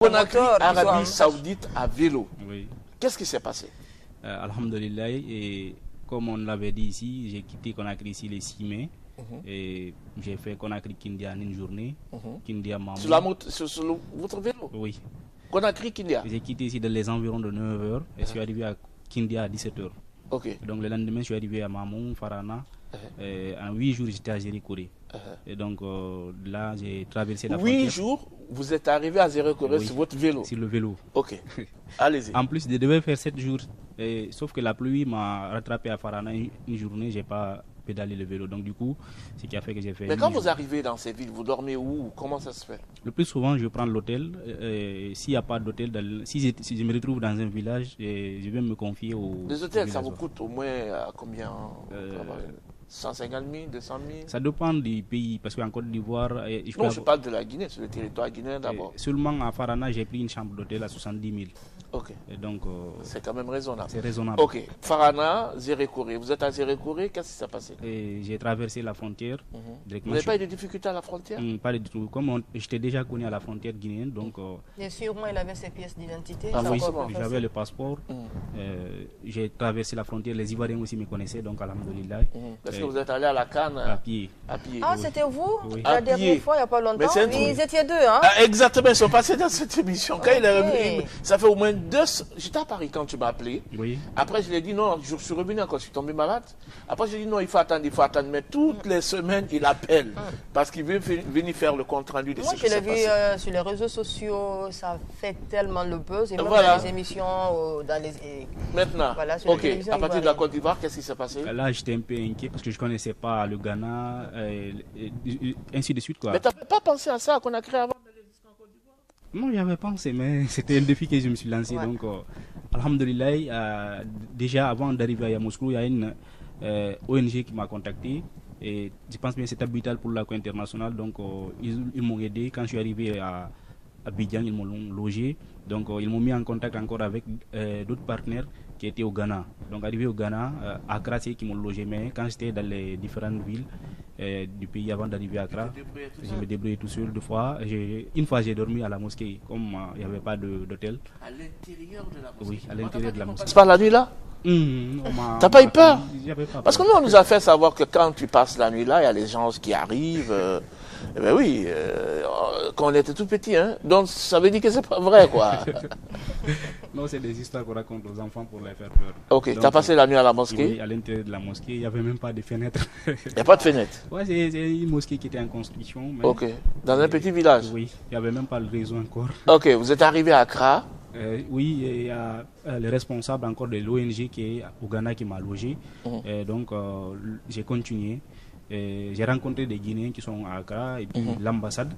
Conakry, Arabie Saoudite à vélo. Oui. Qu'est-ce qui s'est passé? Alhamdulillah, et comme on l'avait dit ici, j'ai quitté Conakry ici le 6 mai. Et j'ai fait Conakry-Kindia en une journée. Kindia-Mamou. Sur votre vélo? Oui. Conakry-Kindia? J'ai quitté ici dans les environs de 9h et je suis arrivé à Kindia à 17h. Ok. Donc le lendemain, je suis arrivé à Mamou, Farana. En 8 jours, j'étais à Zéry-Kouré. Et donc là, j'ai traversé la frontière. 8 jours, vous êtes arrivé à Zéry-Kouré sur votre vélo? Sur le vélo. Ok. Allez-y. En plus, je devais faire 7 jours. Sauf que la pluie m'a rattrapé à Farana une journée. Je n'ai pas pédalé le vélo. Donc du coup, ce qui a fait que j'ai fait... Mais quand vous arrivez dans ces villes, vous dormez où? Comment ça se fait? Le plus souvent, je prends l'hôtel. S'il n'y a pas d'hôtel, si je me retrouve dans un village, je vais me confier au... Les hôtels, ça vous coûte au moins combien? 150 000, 200 000? Ça dépend du pays, parce qu'en Côte d'Ivoire... Non, je parle de la Guinée, sur le territoire guinéen d'abord. Seulement à Farana, j'ai pris une chambre d'hôtel à 70 000. Ok. Et donc... c'est quand même raisonnable. C'est raisonnable. Ok. Farana, Zéry-Kouré. Vous êtes à Zéry-Kouré, qu'est-ce qui s'est passé? J'ai traversé la frontière. Vous n'avez pas eu de difficultés à la frontière? Pas du tout. Comme j'étais déjà connu à la frontière guinéenne, donc... Bien sûrement, il avait ses pièces d'identité. Ah oui, j'avais le passeport. J'ai traversé la frontière. Les Ivoiriens aussi me connaissaient, donc alhamdoulilah. Est-ce que vous êtes allé à la Cannes? À pied. À pied. Ah, c'était vous? Oui. La dernière fois, il n'y a pas longtemps. Ils étaient deux, hein? Exactement, ils sont passés dans cette émission. Quand il est revenu, ça fait au moins 2... J'étais à Paris quand tu m'as appelé. Oui. Après, je lui ai dit non, je suis revenu quand je suis tombé malade. Après, je lui ai dit non, il faut attendre, il faut attendre. Mais toutes les semaines, il appelle. Parce qu'il veut venir faire le compte rendu de ce qui s'est passé. Moi, je l'ai vu sur les réseaux sociaux, ça fait tellement le buzz. Et même voilà. dans les émissions, dans les... Maintenant, voilà, ok, à partir de la Côte d'Ivoire, qu'est-ce qui s'est passé? Là, j'étais un peu inquiet parce que je ne connaissais pas le Ghana, ainsi de suite, quoi. Mais tu n'avais pas pensé à ça qu'on a créé avant d'aller jusqu'en Côte d'Ivoire? Non, j'avais pensé, mais c'était un défi que je me suis lancé. Donc, alhamdoulilah, déjà avant d'arriver à Yamoussoukro, il y a une ONG qui m'a contacté. Et je pense bien que c'est Habitat pour la Co internationale. Donc, ils m'ont aidé. Quand je suis arrivé à Abidjan, ils m'ont logé. Donc, ils m'ont mis en contact encore avec d'autres partenaires qui étaient au Ghana. Donc, arrivé au Ghana, à Accra, c'est eux qui m'ont logé. Mais quand j'étais dans les différentes villes du pays avant d'arriver à Accra, je me débrouillais tout seul. Une fois, j'ai dormi à la mosquée, comme il n'y avait pas d'hôtel. À l'intérieur de la mosquée? Oui, à l'intérieur de la mosquée. C'est pas la nuit là? T'as pas eu peur? Parce que nous, on nous a fait savoir que quand tu passes la nuit là, il y a les gens qui arrivent. Eh ben oui, quand on était tout petit, hein. Donc ça veut dire que c'est pas vrai, quoi. Non, c'est des histoires qu'on raconte aux enfants pour les faire peur. Ok, tu as passé la nuit à la mosquée? Oui, à l'intérieur de la mosquée, il n'y avait même pas de fenêtres. Il n'y a pas de fenêtre? Oui, c'est une mosquée qui était en construction. Mais ok, dans un petit village? Oui, il n'y avait même pas le réseau encore. Ok, vous êtes arrivé à Accra? Oui, il y a le responsable encore de l'ONG qui est au Ghana qui m'a logé. Donc, j'ai continué. J'ai rencontré des Guinéens qui sont à Accra et puis l'ambassade.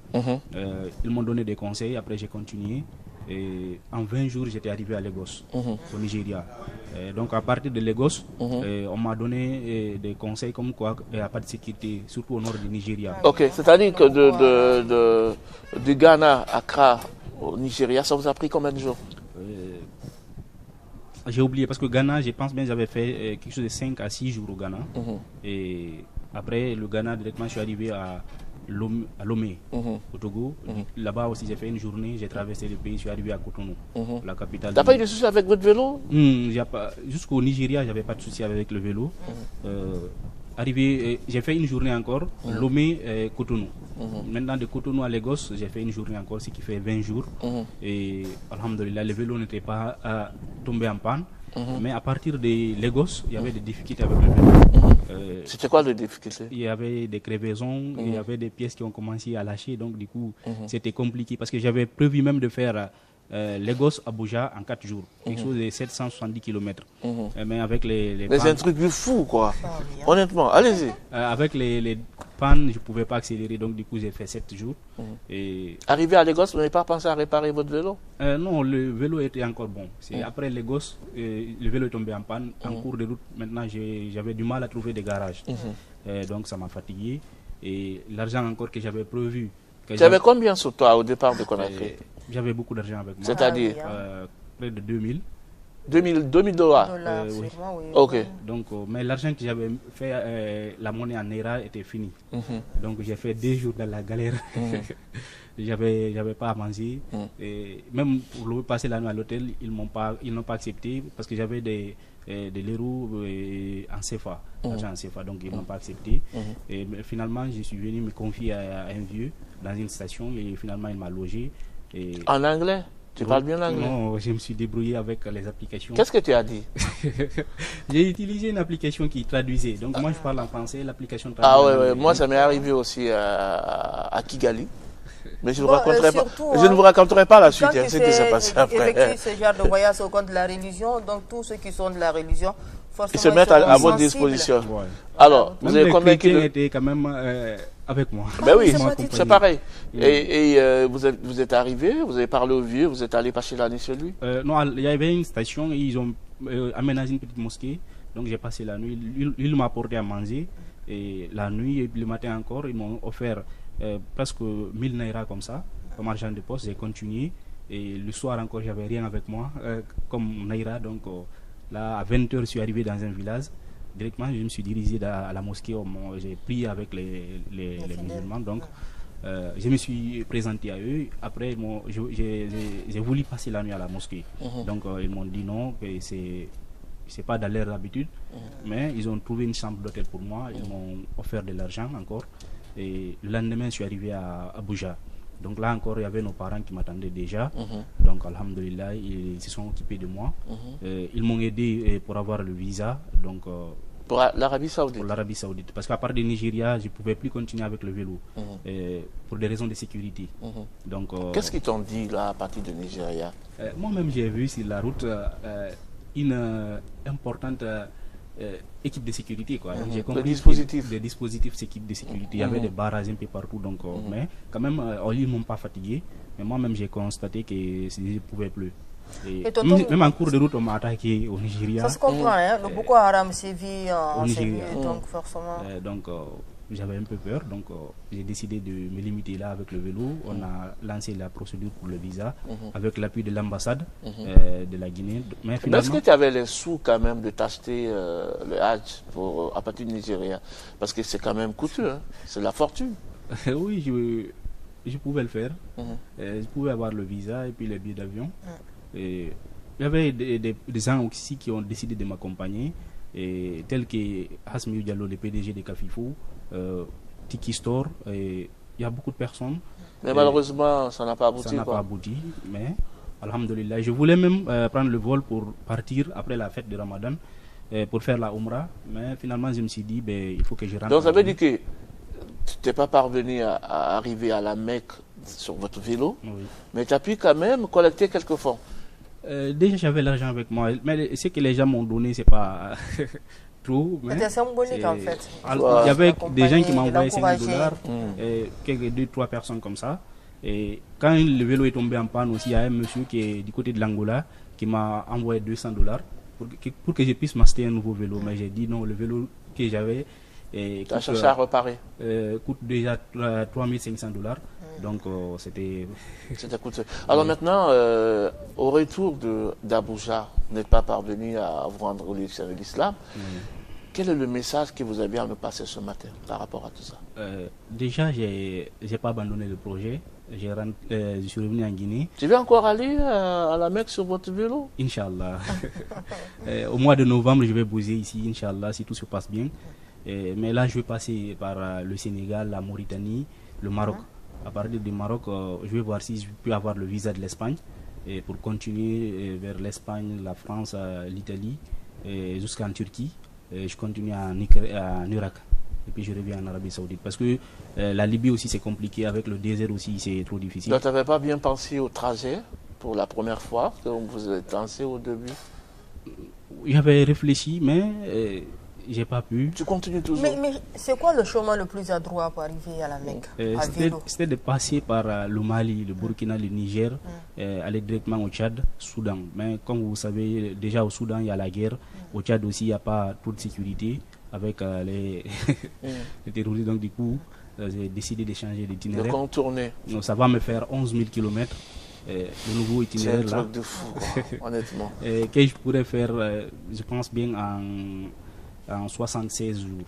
Ils m'ont donné des conseils. Après, j'ai continué. Et en 20 jours, j'étais arrivé à Lagos, au Nigeria. Donc, à partir de Lagos, on m'a donné des conseils comme quoi il n'y a pas de sécurité, surtout au nord du Nigeria. Ok, c'est-à-dire que du Ghana à Accra, au Nigeria, ça vous a pris combien de jours? J'ai oublié parce que Ghana, je pense bien j'avais fait quelque chose de 5 à 6 jours au Ghana. Et après le Ghana, directement, je suis arrivé à Lomé, au Togo. Là-bas aussi, j'ai fait une journée, j'ai traversé le pays, je suis arrivé à Cotonou, la capitale. T'as pas eu de soucis avec votre vélo? Jusqu'au Nigeria, j'avais pas de soucis avec le vélo. Arrivé, j'ai fait une journée encore, Lomé, Cotonou. Maintenant, de Cotonou à Lagos, j'ai fait une journée encore, ce qui fait 20 jours. Et alhamdoulilah, le vélo n'était pas tombé en panne. Mais à partir de Lagos, il y avait des difficultés avec le vélo. C'était quoi les difficultés? Il y avait des crevaisons, il y avait des pièces qui ont commencé à lâcher. Donc, du coup, c'était compliqué parce que j'avais prévu même de faire Lagos-Abuja en 4 jours, quelque chose de 770 km. Mais avec les c'est un truc de fou, quoi. Honnêtement, allez-y. Avec les pannes, je ne pouvais pas accélérer, donc du coup, j'ai fait 7 jours. Et... Arrivé à Lagos, vous n'avez pas pensé à réparer votre vélo? Non, le vélo était encore bon. C'est après Lagos, le vélo est tombé en panne. En cours de route, maintenant, j'avais du mal à trouver des garages. Donc, ça m'a fatigué. Et l'argent encore que j'avais prévu... Tu avais combien sur toi au départ de Conakry? J'avais beaucoup d'argent avec moi. C'est-à-dire près de 2000. 2000 $2000. Oui. Ok. Donc, mais l'argent que j'avais fait, la monnaie en Naira était finie. Donc, j'ai fait 2 jours dans la galère. J'avais pas à manger. Et même pour passer la nuit à l'hôtel, ils n'ont pas accepté parce que j'avais des lérous en CFA, argent en CFA, donc ils n'ont pas accepté. Et finalement, je suis venu me confier à un vieux dans une station et finalement, il m'a logé. Et en anglais? Tu parles bien l'anglais? Non, je me suis débrouillé avec les applications. Qu'est-ce que tu as dit? J'ai utilisé une application qui traduisait. Donc moi, je parle en français, l'application traduit. Ah ouais, moi ça m'est arrivé aussi à Kigali. Mais je, je ne vous raconterai pas la suite, ce qui s'est passé après. Effectuer ce genre de voyage au compte de la religion, donc tous ceux qui sont de la religion, forcément, ils se mettent à votre disposition. Ouais. Alors, vous avez convaincu était quand même avec moi. Ben oui, c'est pareil. Et vous êtes arrivé, vous avez parlé au vieux, vous êtes allé passer la nuit chez lui? Non, il y avait une station et ils ont aménagé une petite mosquée. Donc j'ai passé la nuit. Il m'a apporté à manger. Et la nuit et le matin encore, ils m'ont offert presque 1000 naira comme ça, comme argent de poste. J'ai continué. Et le soir encore, j'avais rien avec moi comme naira. Donc là, à 20h, je suis arrivé dans un village. Directement, je me suis dirigé à la mosquée. J'ai prié avec les musulmans. Donc, je me suis présenté à eux. Après, j'ai voulu passer la nuit à la mosquée. Donc, ils m'ont dit non, que c'est pas dans leur habitude. Mais ils ont trouvé une chambre d'hôtel pour moi. Ils m'ont offert de l'argent encore. Et le lendemain, je suis arrivé à Abuja. Donc là encore, il y avait nos parents qui m'attendaient déjà. Donc, alhamdulillah, ils se sont occupés de moi. Ils m'ont aidé pour avoir le visa. Donc, pour l'Arabie Saoudite? Pour l'Arabie Saoudite. Parce qu'à part du Nigeria, je ne pouvais plus continuer avec le vélo. Pour des raisons de sécurité. Donc, qu'est-ce qu'ils t'ont dit là à partir du Nigeria? Moi-même, j'ai vu sur la route une importante équipe de sécurité, quoi. Donc, j'ai compris des dispositifs équipe de sécurité. Il y avait des barrages un peu partout, donc mais quand même ils m'ont pas fatigué, mais moi-même j'ai constaté que je ne pouvais plus. Et même en cours de route on m'a attaqué au Nigeria. Ça se comprend, hein? Le Boko Haram sévit en Nigeria, donc forcément donc j'avais un peu peur, donc j'ai décidé de me limiter là avec le vélo. On a lancé la procédure pour le visa avec l'appui de l'ambassade de la Guinée. Mais finalement, est-ce que tu avais les sous quand même de t'acheter le Hajj à partir du Nigeria? Parce que c'est quand même coûteux, hein? C'est la fortune. Oui, je pouvais le faire. Je pouvais avoir le visa et puis les billets d'avion. Il y avait des gens aussi qui ont décidé de m'accompagner, tels que Hasmi Diallo, le PDG de Kafifou, Tiki Store, il y a beaucoup de personnes. Mais malheureusement, ça n'a pas abouti. Ça n'a pas abouti, mais alhamdulillah. Je voulais même prendre le vol pour partir après la fête de Ramadan pour faire la Umrah, mais finalement je me suis dit, il faut que je rentre. Donc ça veut dire que tu n'es pas parvenu à arriver à la Mecque sur votre vélo, mais tu as pu quand même collecter quelques fonds. Déjà j'avais l'argent avec moi, mais ce que les gens m'ont donné, c'est pas trop. C'était symbolique en fait. Il y avait des gens qui m'ont envoyé $5, quelques 2-3 personnes comme ça. Et quand le vélo est tombé en panne aussi, il y a un monsieur qui est du côté de l'Angola qui m'a envoyé $200 pour que je puisse m'acheter un nouveau vélo. Mais j'ai dit non, le vélo que j'avais tu as cherché à réparer. Coûte déjà $3500. Donc c'était coûteux. Alors maintenant, au retour d'Abuja, vous n'êtes pas parvenu à vous rendre au de l'islam. Quel est le message que vous avez à nous passer ce matin par rapport à tout ça? Déjà, je n'ai pas abandonné le projet. Je suis revenu en Guinée. Tu veux encore aller à la Mecque sur votre vélo? Inch'Allah. Au mois de novembre, je vais bouger ici, Inch'Allah, si tout se passe bien. Mais là, je vais passer par le Sénégal, la Mauritanie, le Maroc. À partir du Maroc, je vais voir si je peux avoir le visa de l'Espagne pour continuer vers l'Espagne, la France, l'Italie, jusqu'en Turquie. Je continue en Irak et puis je reviens en Arabie Saoudite. Parce que la Libye aussi c'est compliqué, avec le désert aussi c'est trop difficile. Donc tu n'avais pas bien pensé au trajet pour la première fois que vous êtes lancé au début? J'avais réfléchi, mais j'ai pas pu. Tu continues toujours? Mais c'est quoi le chemin le plus adroit pour arriver à la Mecque? C'était de passer par le Mali, le Burkina, le Niger, aller directement au Tchad, Soudan. Mais comme vous savez, déjà au Soudan il y a la guerre. Au Tchad aussi il n'y a pas trop de sécurité avec les terroristes. Donc du coup, j'ai décidé de changer d'itinéraire. De contourner. Donc, ça va me faire 11 000 km. le nouveau itinéraire là. C'est un truc de fou, honnêtement. Que je pourrais faire, je pense bien en 76 jours,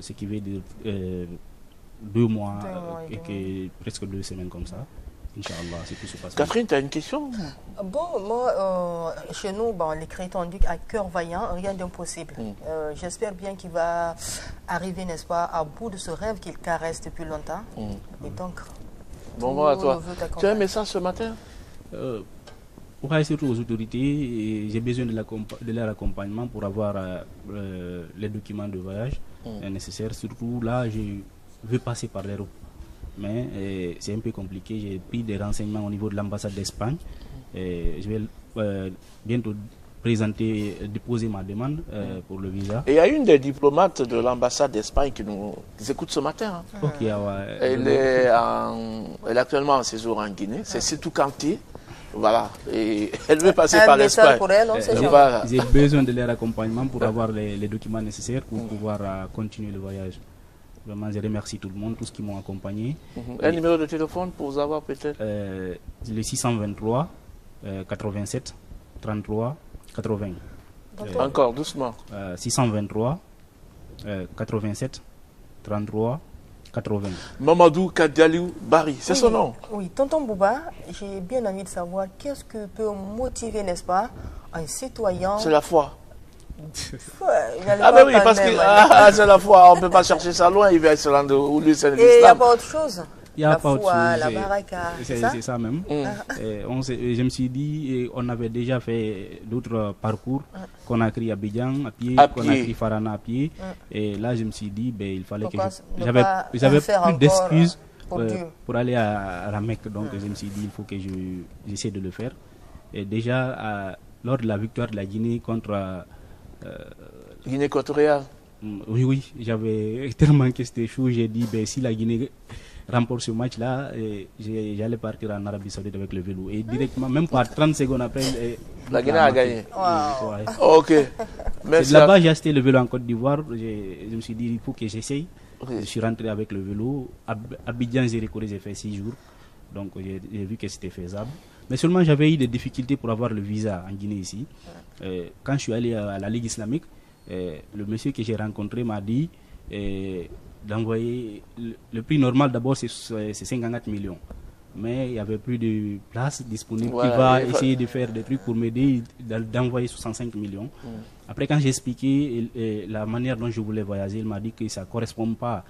ce qui veut dire 2 mois et presque 2 semaines comme ça. Inch'Allah, c'est tout se passe. Catherine, tu as une question? Bon, moi, chez nous, bon, les chrétiens disent à cœur vaillant, rien d'impossible. J'espère bien qu'il va arriver, n'est-ce pas, à bout de ce rêve qu'il caresse depuis longtemps. Et donc, bon vent à toi. Tu as un message ce matin? Surtout aux autorités, j'ai besoin de leur accompagnement pour avoir les documents de voyage nécessaires. Surtout là, je veux passer par l'Europe. Mais c'est un peu compliqué. J'ai pris des renseignements au niveau de l'ambassade d'Espagne. Je vais bientôt déposer ma demande pour le visa. Et il y a une des diplomates de l'ambassade d'Espagne qui nous écoute ce matin. Elle est actuellement en séjour en Guinée. C'est Sitou Kanté. Voilà. Et elle veut passer par l'Espagne. J'ai besoin de leur accompagnement pour avoir les documents nécessaires pour pouvoir continuer le voyage. Vraiment, je remercie tout le monde, tous qui m'ont accompagné. Un numéro de téléphone pour vous avoir peut-être le 623 87 33 80. Encore, doucement. 623 87 33 80. Mamadou Kadialiou Barry, c'est son nom? Oui, tonton Bouba, j'ai bien envie de savoir qu'est-ce que peut motiver, n'est-ce pas, un citoyen. C'est la foi. Ah ben oui, parce que c'est la foi, on ne peut pas chercher ça loin, il va se rendre où lui c'est l'islam. Et il n'y a pas autre chose? Il n'y a pas autre chose. La baraka, c'est ça même. Je me suis dit, on avait déjà fait d'autres parcours qu'on a écrit à Abidjan à pied, qu'on a écrit Farana à pied. Et là, je me suis dit, il fallait que j'avais plus d'excuses pour aller à la Mecque. Donc, je me suis dit, il faut que j'essaie de le faire. Et déjà, lors de la victoire de la Guinée contre... Guinée équatoriale. Oui, j'avais tellement que c'était chaud, j'ai dit, si la Guinée remporte ce match-là, j'allais partir en Arabie Saoudite avec le vélo. Et directement, même pas 30 secondes après, la Guinée a gagné. Wow. Ok. Là-bas, j'ai acheté le vélo en Côte d'Ivoire. Je me suis dit, il faut que j'essaye. Je suis rentré avec le vélo. Abidjan, j'ai fait 6 jours. Donc, j'ai vu que c'était faisable. Mais seulement, j'avais eu des difficultés pour avoir le visa en Guinée ici. Quand je suis allé à la Ligue islamique, le monsieur que j'ai rencontré m'a dit d'envoyer... Le prix normal d'abord, c'est 54 millions. Mais il n'y avait plus de place disponible. Il va essayer de faire des trucs pour m'aider, d'envoyer 65 millions. Après, quand j'ai expliqué la manière dont je voulais voyager, il m'a dit que ça ne correspond pas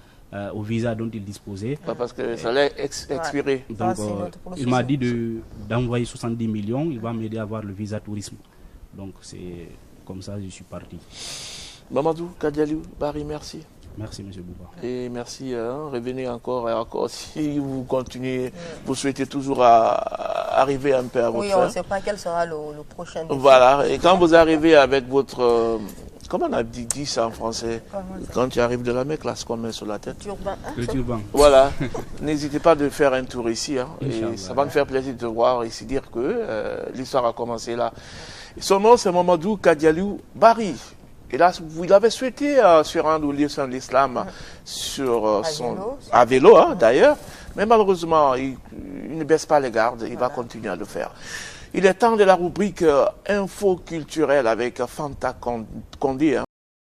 au visa dont il disposait. Parce que ça allait expirer. Donc, il m'a dit d'envoyer 70 millions, il va m'aider à avoir le visa tourisme. Donc, c'est comme ça que je suis parti. Mamadou Kadialiou Barry, merci. Merci, M. Bouba. Et merci, revenez encore et encore. Si vous continuez, vous souhaitez toujours arriver un peu à votre fin. Oui, on ne sait pas quel sera le prochain défi. Voilà, et quand vous arrivez avec votre... comment on a dit ça en français? Quand tu arrives de la Mecque, là, ce qu'on met sur la tête. Turban. Le turban. Voilà. N'hésitez pas de faire un tour ici. Et ça va me faire plaisir de te voir ici dire que l'histoire a commencé là. Et son nom, c'est Mamadou Kadialiou Barry. Et là, il avait souhaité se rendre au lieu de l'islam à vélo, d'ailleurs. Mais malheureusement, il ne baisse pas les gardes. Il va continuer à le faire. Il est temps de la rubrique Info culturelle avec Fanta Condé.